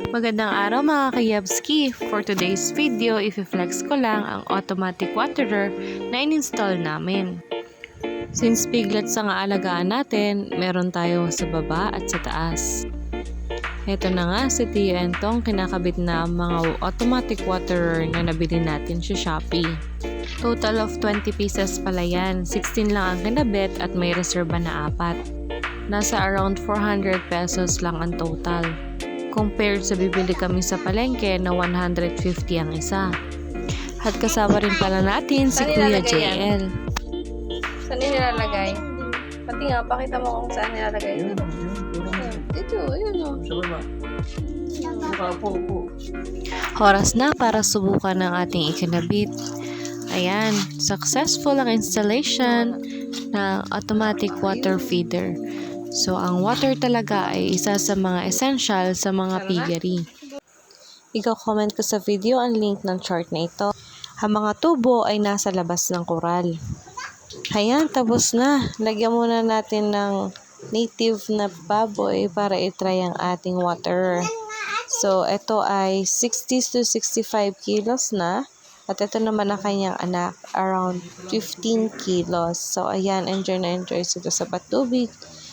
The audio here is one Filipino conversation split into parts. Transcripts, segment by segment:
Magandang araw mga kayabski! For today's video, i-flex ko lang ang automatic waterer na in-install namin. Since piglets ang aalagaan natin, meron tayo sa baba at sa taas. Ito na nga si Tio Entong kinakabit na mga automatic waterer na nabili natin sa Shopee. Total of 20 pieces pala yan, 16 lang ang kinabit at may reserba na 4. Nasa around 400 pesos lang ang total. Compared sa bibili kami sa palengke na 150 ang isa. At kasama rin pala natin si Kuya JL. Saan nilalagay? Pati nga, pakita mo kung saan nilalagay. Ito, ayun o. Oras na para subukan ng ating ikinabit. Ayan, successful ang installation ng automatic water feeder. So, ang water talaga ay isa sa mga essential sa mga piggery. Iko-comment ko sa video ang link ng chart na ito. Ang mga tubo ay nasa labas ng koral. Ayan, tapos na. Lagyan muna natin ng native na baboy para itry ang ating water. So, ito ay 60 to 65 kilos na. At ito naman ang kanyang anak, around 15 kilos. So, ayan, enjoy na enjoy sila sa patubig.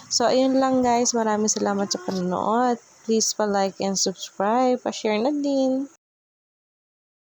So, ayun lang guys. Maraming salamat sa panonood. Please pa-like and subscribe. Pa-share na din.